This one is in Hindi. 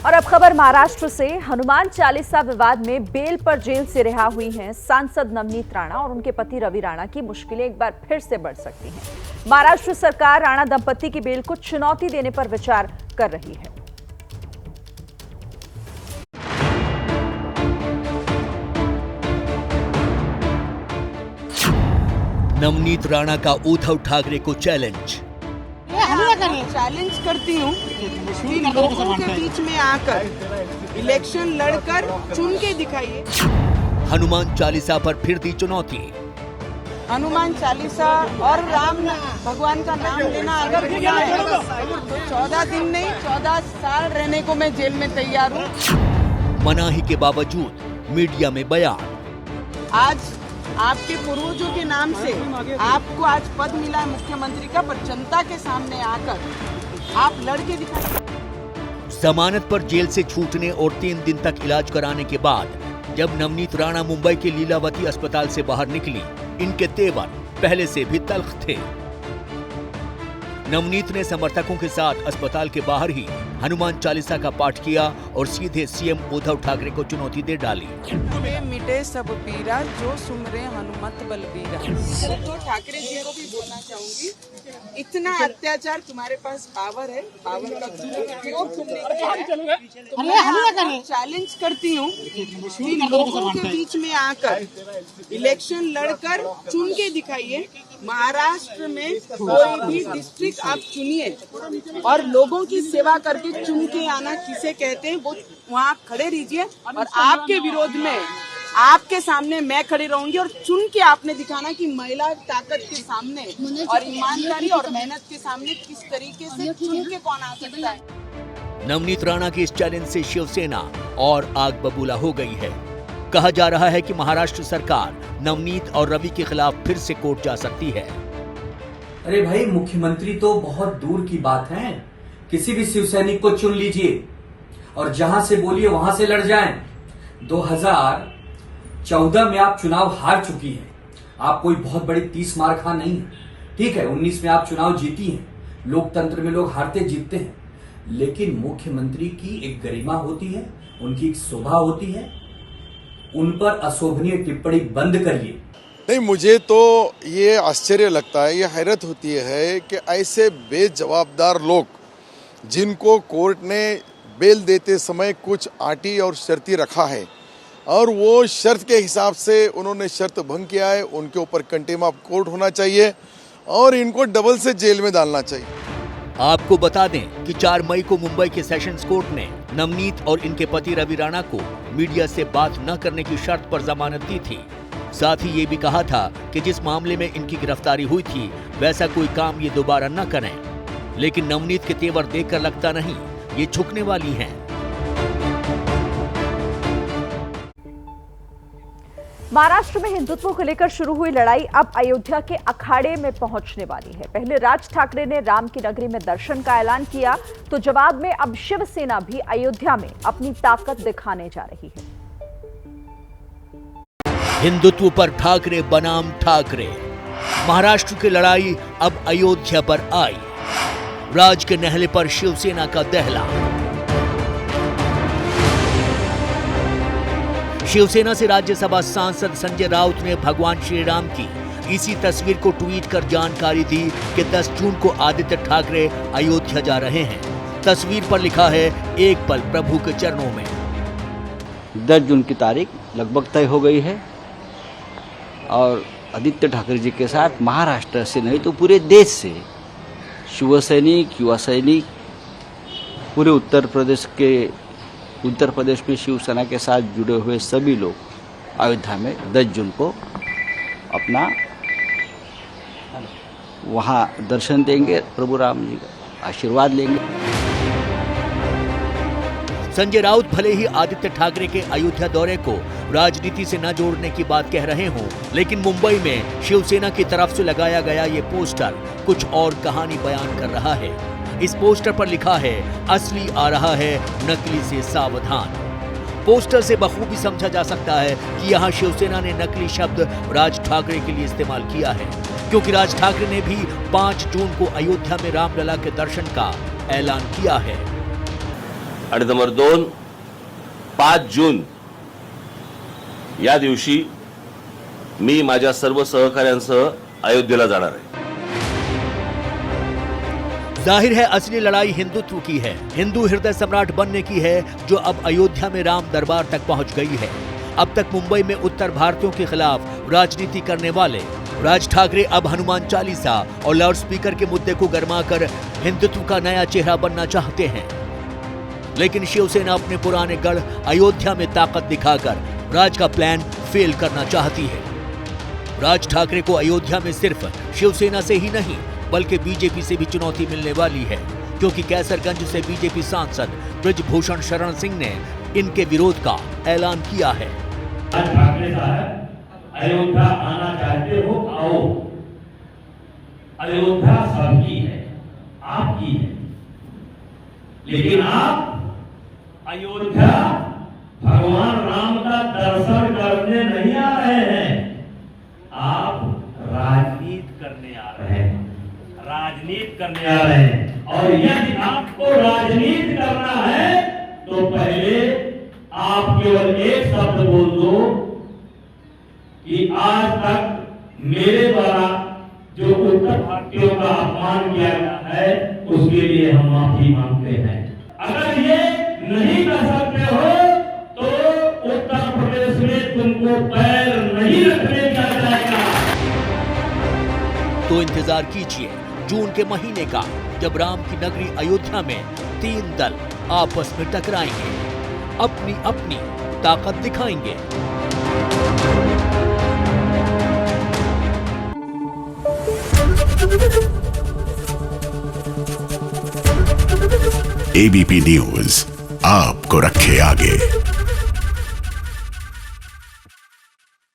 और अब खबर महाराष्ट्र से। हनुमान चालीसा विवाद में बेल पर जेल से रिहा हुई हैं सांसद नवनीत राणा और उनके पति रवि राणा की मुश्किलें एक बार फिर से बढ़ सकती हैं। महाराष्ट्र सरकार राणा दंपति की बेल को चुनौती देने पर विचार कर रही है। नवनीत राणा का उद्धव ठाकरे को चैलेंज। चैलेंज करती हूँ कि लोगों के बीच में आकर इलेक्शन लड़कर चुन के दिखाइए। हनुमान चालीसा पर फिर दी चुनौती। हनुमान चालीसा और राम भगवान का नाम लेना अगर गुनाह है तो 14 दिन नहीं 14 साल रहने को मैं जेल में तैयार हूँ। मनाही के बावजूद मीडिया में बयान। आज आपके पूर्वजों के नाम से आपको आज पद मिला है मुख्यमंत्री का, पर जनता के सामने आकर आप लड़के दिखाएं। जमानत पर जेल से छूटने और 3 दिन तक इलाज कराने के बाद जब नवनीत राणा मुंबई के लीलावती अस्पताल से बाहर निकली, इनके तेवर पहले से भी तल्ख थे। नवनीत ने समर्थकों के साथ अस्पताल के बाहर ही हनुमान चालीसा का पाठ किया और सीधे सीएम उद्धव ठाकरे को चुनौती दे डाली। मिटे सब पीरा जो सुमरे हनुमत बलबीरा। तो ठाकरे जी को भी बोलना चाहूंगी, इतना अत्याचार तुम्हारे पास पावर है, पावर का उपयोग तुम नहीं। चैलेंज करती हूँ कि लोगों के बीच में आकर इलेक्शन लड़कर चुन के दिखाइए। महाराष्ट्र में कोई भी डिस्ट्रिक्ट आप चुनिए और लोगों की सेवा करके चुन के आना किसे कहते हैं, वो वहाँ खड़े रहिए और आपके विरोध में आपके सामने मैं खड़ी रहूंगी और चुन के आपने दिखाना कि महिला ताकत के सामने और ईमानदारी और मेहनत के सामने किस तरीके से चुन के कौन आ सकता है। नवनीत राणा के इस चैलेंज से शिवसेना और आग बबूला हो गई है। कहा जा रहा है कि महाराष्ट्र सरकार नवनीत और रवि के खिलाफ फिर से कोर्ट जा सकती है। अरे भाई, मुख्यमंत्री तो बहुत दूर की बात है। किसी भी शिव सैनिक को चुन लीजिए और जहां से बोलिए वहां से लड़ जाएं। 2014 में आप चुनाव हार चुकी हैं। आप कोई बहुत बड़ी 30 मार खा नहीं है। ठीक है, 19 में आप चुनाव जीती हैं। लोकतंत्र में लोग हारते जीतते हैं, लेकिन मुख्यमंत्री की एक गरिमा होती है, उनकी एक शोभा होती है। उन पर अशोभनीय टिप्पणी बंद करिए। नहीं, मुझे तो ये आश्चर्य लगता है, ये हैरत होती है कि ऐसे बेजवाबदार लोग जिनको कोर्ट ने बेल देते समय कुछ आटी और शर्ती रखा है और वो शर्त के हिसाब से उन्होंने शर्त भंग किया है, उनके ऊपर कंटेम ऑफ कोर्ट होना चाहिए और इनको डबल से जेल में डालना चाहिए। आपको बता दें कि 4 मई को मुंबई के सेशंस कोर्ट ने नवनीत और इनके पति रवि राणा को मीडिया से बात न करने की शर्त पर जमानत दी थी। साथ ही ये भी कहा था कि जिस मामले में इनकी गिरफ्तारी हुई थी वैसा कोई काम ये दोबारा न करें। लेकिन नवनीत के तेवर देखकर लगता नहीं ये झुकने वाली हैं। महाराष्ट्र में हिंदुत्व को लेकर शुरू हुई लड़ाई अब अयोध्या के अखाड़े में पहुंचने वाली है। पहले राज ठाकरे ने राम की नगरी में दर्शन का ऐलान किया, तो जवाब में अब शिवसेना भी अयोध्या में अपनी ताकत दिखाने जा रही है। हिंदुत्व पर ठाकरे बनाम ठाकरे। महाराष्ट्र की लड़ाई अब अयोध्या पर आई। राज के नहले पर शिवसेना का दहला। शिवसेना से राज्यसभा सांसद संजय राउत ने भगवान श्री राम की इसी तस्वीर को ट्वीट कर जानकारी दी कि 10 जून को आदित्य ठाकरे अयोध्या जा रहे हैं। तस्वीर पर लिखा है, एक पल प्रभु के चरणों में। 10 जून की तारीख लगभग तय हो गई है और आदित्य ठाकरे जी के साथ महाराष्ट्र से नहीं तो पूरे देश से शिवसैनिक, युवा सैनिक, पूरे उत्तर प्रदेश में शिवसेना के साथ जुड़े हुए सभी लोग अयोध्या में 10 जून को अपना वहाँ दर्शन देंगे, प्रभु राम जी का आशीर्वाद लेंगे। संजय राउत भले ही आदित्य ठाकरे के अयोध्या दौरे को राजनीति से न जोड़ने की बात कह रहे हों, लेकिन मुंबई में शिवसेना की तरफ से लगाया गया ये पोस्टर कुछ और कहानी बयान कर रहा है। इस पोस्टर पर लिखा है, असली आ रहा है, नकली से सावधान। पोस्टर से बखूबी समझा जा सकता है कि यहाँ शिवसेना ने नकली शब्द राज ठाकरे के लिए इस्तेमाल किया है, क्योंकि राज ठाकरे ने भी 5 जून को अयोध्या में रामलला के दर्शन का ऐलान किया है। आणि नंबर 2, 5 जून या दिवशी मी माझ्या सर्व सहकाऱ्यांसह अयोध्येला जाणार आहे. जाहिर है असली लड़ाई हिंदुत्व की है, हिंदू हृदय सम्राट बनने की है, जो अब अयोध्या में राम दरबार तक पहुंच गई है. अब तक मुंबई में उत्तर भारतीयों के खिलाफ राजनीति करने वाले राज ठाकरे अब हनुमान चालीसा और लाउडस्पीकर के मुद्दे को गरमाकर हिंदुत्व का नया चेहरा बनना चाहते हैं. लेकिन शिवसेना अपने पुराने गढ़ अयोध्या में ताकत दिखाकर राज का प्लान फेल करना चाहती है. राज ठाकरे को अयोध्या में सिर्फ शिवसेना से ही नहीं बल्कि बीजेपी से भी चुनौती मिलने वाली है, क्योंकि कैसरगंज से बीजेपी सांसद ब्रजभूषण शरण सिंह ने इनके विरोध का ऐलान किया है. राज ठाकरे साहब, अयोध्या आना चाहते हो, आओ. अयोध्या सबकी है, आपकी है, लेकिन आप अयोध्या भगवान राम का दर्शन करने नहीं आ रहे हैं, आप राजनीति करने आ रहे हैं. राजनीति करने आ रहे हैं. और यदि आपको राजनीति करना है तो पहले आप केवल एक शब्द बोल दो कि आज तक मेरे द्वारा जो उत्तर भारतीयों का अपमान किया गया है उसके लिए हम माफी मांगते हैं. अगर ये नहीं कर सकते हो तो उत्तर प्रदेश में तुमको पैर नहीं रखने दिया जाएगा. तो इंतजार कीजिए जून के महीने का, जब राम की नगरी अयोध्या में 3 दल आपस में टकराएंगे, अपनी अपनी ताकत दिखाएंगे. एबीपी न्यूज आपको रखे आगे.